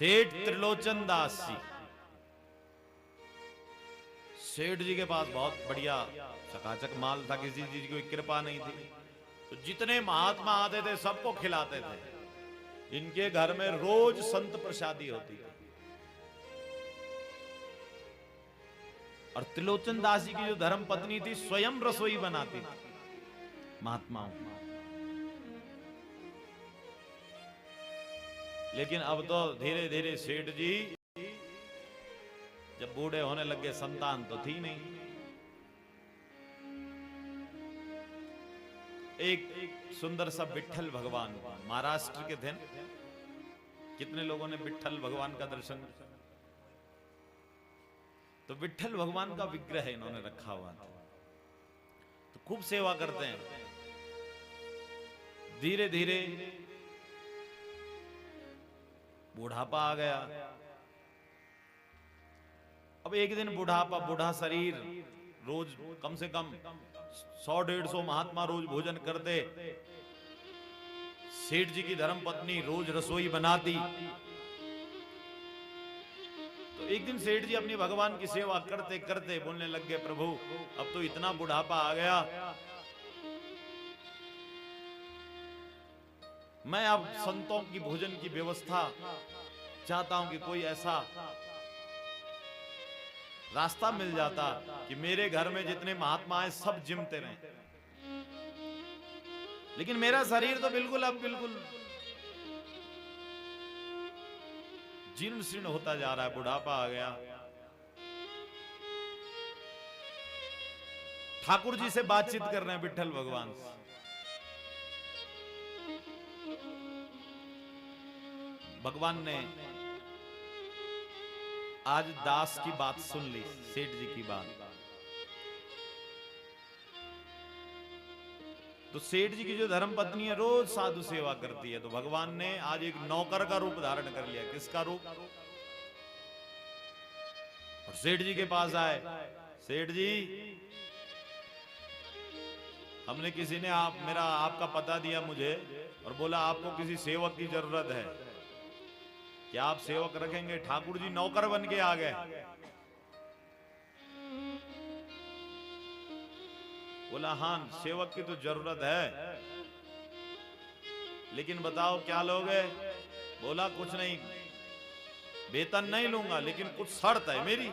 सेठ त्रिलोचन दास जी, सेठ जी के पास बहुत बढ़िया चकाचक माल था, किसी चीज की कोई कृपा नहीं थी, तो जितने महात्मा आते थे सबको खिलाते थे। इनके घर में रोज संत प्रसादी होती थी। और त्रिलोचन दास जी की जो धर्म पत्नी थी स्वयं रसोई बनाती थी महात्माओं। लेकिन अब तो धीरे धीरे सेठ जी जब बूढ़े होने लगे, संतान तो थी नहीं। एक सुंदर सा विट्ठल भगवान, महाराष्ट्र के थे। कितने लोगों ने विट्ठल भगवान का दर्शन? तो विट्ठल भगवान का विग्रह इन्होंने रखा हुआ था, तो खूब सेवा करते हैं। धीरे धीरे बुढ़ापा आ गया। अब एक दिन बुढ़ापा, बूढ़ा शरीर, रोज कम से कम 100-150 महात्मा रोज भोजन करते। सेठ जी की धर्म पत्नी रोज रसोई बनाती। तो एक दिन सेठ जी अपनी भगवान की सेवा करते करते बोलने लग गए, प्रभु अब तो इतना बुढ़ापा आ गया, मैं अब संतों की भोजन की व्यवस्था चाहता हूं कि कोई ऐसा रास्ता मिल जाता कि मेरे घर में जितने महात्मा हैं सब जिमते रहें। लेकिन मेरा शरीर तो बिल्कुल अब बिल्कुल जीर्ण शीर्ण होता जा रहा है, बुढ़ापा आ गया। ठाकुर जी से बातचीत कर रहे हैं विट्ठल भगवान से। भगवान ने आज दास की बात सुन ली, सेठ जी की बात। तो सेठ जी की जो धर्म पत्नी है रोज साधु सेवा करती है, तो भगवान ने आज एक नौकर का रूप धारण कर लिया। किसका रूप? और सेठ जी के पास आए, सेठ जी हमने किसी ने आपका पता दिया मुझे और बोला आपको किसी सेवक की जरूरत है, क्या आप सेवक रखेंगे? ठाकुर जी नौकर बन के आ गए। बोला हाँ सेवक की तो जरूरत है, लेकिन बताओ क्या लोगे? बोला कुछ नहीं, वेतन नहीं लूंगा, लेकिन कुछ शर्त है मेरी।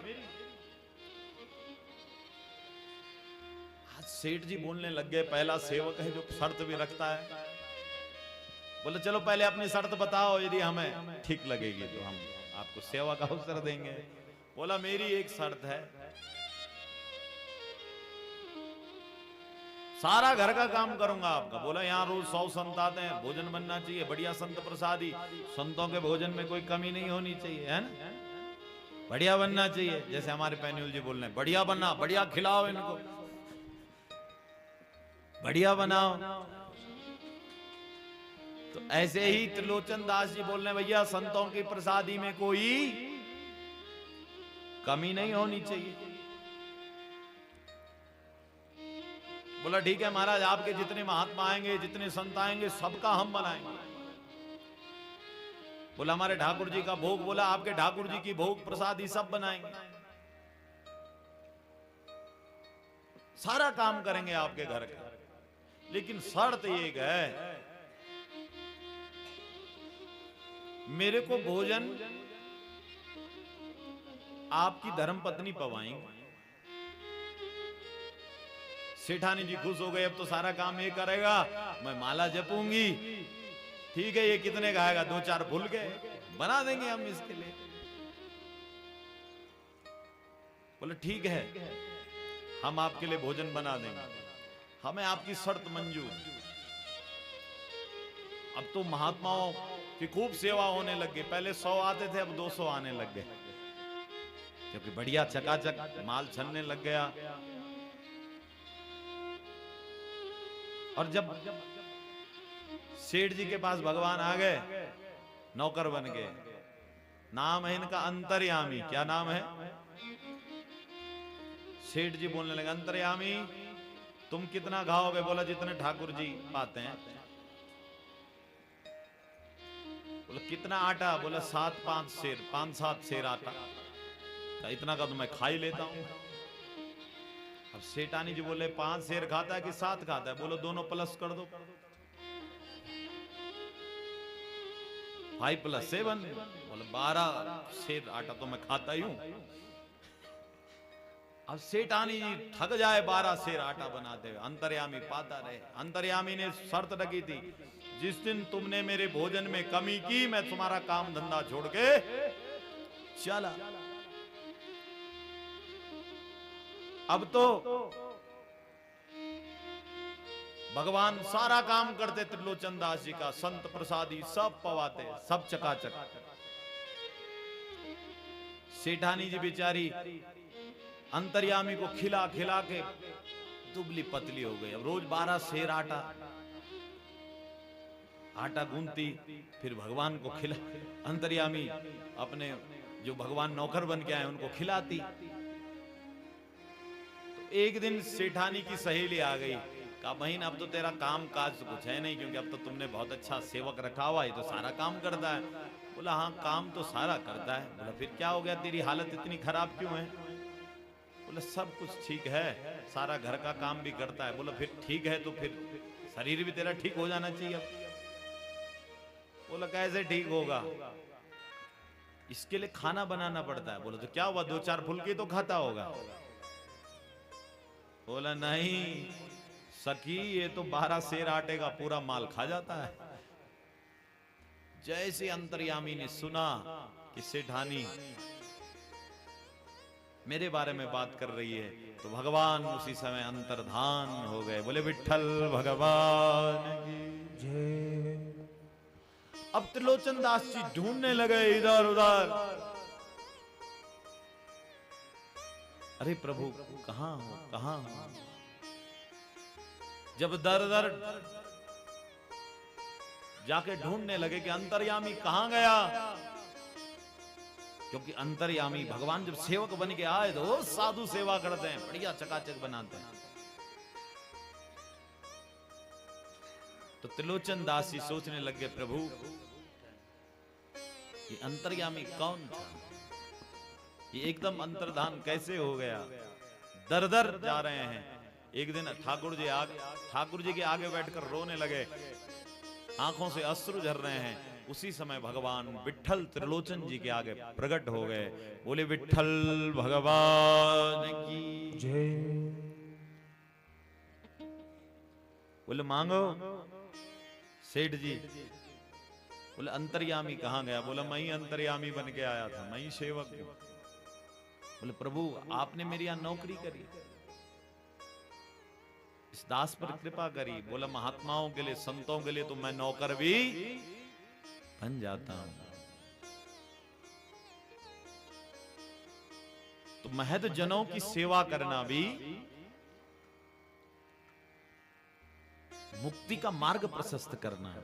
आज सेठ जी बोलने लग गए, पहला सेवक है जो शर्त भी रखता है। बोले चलो पहले अपनी शर्त बताओ, यदि हमें ठीक लगेगी तो हम आपको सेवा का अवसर देंगे। बोला मेरी एक शर्त है, सारा घर का काम करूंगा आपका। बोला यहाँ रोज 100 संत आते हैं, भोजन बनना चाहिए बढ़िया संत प्रसादी, संतों के भोजन में कोई कमी नहीं होनी चाहिए, है ना, बढ़िया बनना चाहिए। जैसे हमारे पैन्यूल जी बोल रहे हैं, बढ़िया बनना, बढ़िया खिलाओ इनको, बढ़िया बनाओ। तो ऐसे ही त्रिलोचन दास जी बोल रहे हैं, भैया संतों की प्रसादी में कोई कमी नहीं होनी चाहिए। बोला ठीक है महाराज, आपके जितने महात्मा आएंगे, जितने संत आएंगे, सबका हम बनाएंगे। बोला हमारे ठाकुर जी का भोग, बोला आपके ठाकुर जी की भोग प्रसादी सब बनाएंगे, सारा काम करेंगे आपके घर का। लेकिन शर्त एक है, मेरे को भोजन आपकी धर्म पत्नी पवाएंगे। सेठानी जी खुश हो गए, अब तो सारा काम ये करेगा, मैं माला जपूंगी। ठीक है, ये कितने का आएगा? 2-4 भूल गए, बना देंगे हम इसके लिए। बोले ठीक है, हम आपके लिए भोजन बना देंगे, हमें आपकी शर्त मंजूर। अब तो महात्माओं की खूब सेवा होने लग गई। पहले 100 आते थे, अब 200 आने लग गए, क्योंकि बढ़िया चकाचक माल छनने लग गया। और जब सेठ जी के पास भगवान आ गए नौकर बन के, नाम है इनका अंतर्यामी। क्या नाम है? सेठ जी बोलने लगे, अंतर्यामी तुम कितना खाओगे? बोला जितने ठाकुर जी पाते हैं। बोला कितना आटा? बोला 7-5 सेर, 5-7 सेर आटा। तो इतना का तो मैं खा ही लेता हूं। अब सेठानी जी बोले 5 सेर खाता है कि 7 खाता है? बोलो दोनों प्लस कर दो, 5 + 7। बोले 12 सेर आटा तो मैं खाता ही हूं। अब सेठानी जी थक जाए 12 सेर आटा बनाते हुए, अंतर्यामी पाता रहे। अंतर्यामी ने शर्त रखी थी, जिस दिन तुमने मेरे भोजन में कमी की, मैं तुम्हारा काम धंधा छोड़ के चला। अब तो भगवान सारा काम करते त्रिलोचन दास जी का, संत प्रसादी सब पवाते, सब चकाचक। सेठानी जी बेचारी अंतर्यामी को खिला खिला के दुबली पतली हो गई। अब रोज 12 सेर आटा गूंथती, फिर भगवान को खिला। अंतर्यामी अपने जो भगवान नौकर बन के आए उनको खिलाती। तो एक दिन सेठानी की सहेली आ गई, कहा बहन अब तो तेरा काम काज तो कुछ है नहीं, क्योंकि अब तो तुमने बहुत अच्छा सेवक रखा हुआ है, तो सारा काम करता है। बोला हाँ काम तो सारा करता है। बोला फिर क्या हो गया, तेरी हालत इतनी खराब क्यों है? बोला सब कुछ ठीक है, सारा घर का काम भी करता है। बोला फिर ठीक है तो फिर शरीर भी तेरा ठीक हो जाना चाहिए। बोला कैसे ठीक होगा, इसके लिए खाना बनाना पड़ता है। बोला तो क्या हुआ, 2-4 फुल्की तो खाता होगा। बोला नहीं सखी, ये तो 12 सेर आटे का पूरा माल खा जाता है। जैसे अंतर्यामी ने सुना कि सेठानी मेरे बारे में बात कर रही है, तो भगवान उसी समय अंतर्धान हो गए। बोले विठ्ठल भगवान की जय। अब त्रिलोचन दास जी ढूंढने लगे इधर उधर, अरे प्रभु कहां हो, कहां हो। जब दर दर जाके ढूंढने लगे कि अंतर्यामी कहां गया, क्योंकि अंतर्यामी भगवान जब सेवक बन के आए तो साधु सेवा करते हैं, बढ़िया चकाचक बनाते हैं। तो त्रिलोचन दास जी सोचने लगे प्रभु ये अंतर्यामी कौन था, ये एकदम अंतर्धान कैसे हो गया। दर दर जा रहे हैं। एक दिन ठाकुर जी के आगे बैठकर रोने लगे, आंखों से अश्रु झर रहे हैं। उसी समय भगवान विठ्ठल त्रिलोचन जी के आगे प्रकट हो गए। बोले विठ्ठल भगवान की जय। बोले मांगो। सेठ जी बोले अंतर्यामी कहां गया? बोला मैं ही अंतर्यामी बन के आया था, मैं ही सेवक हूं। बोले प्रभु आपने मेरी यहां नौकरी करी, इस दास पर कृपा करी। बोला महात्माओं के लिए, संतों के लिए तो मैं नौकर भी बन जाता हूं। तो महत जनों की सेवा करना भी मुक्ति का मार्ग प्रशस्त करना है।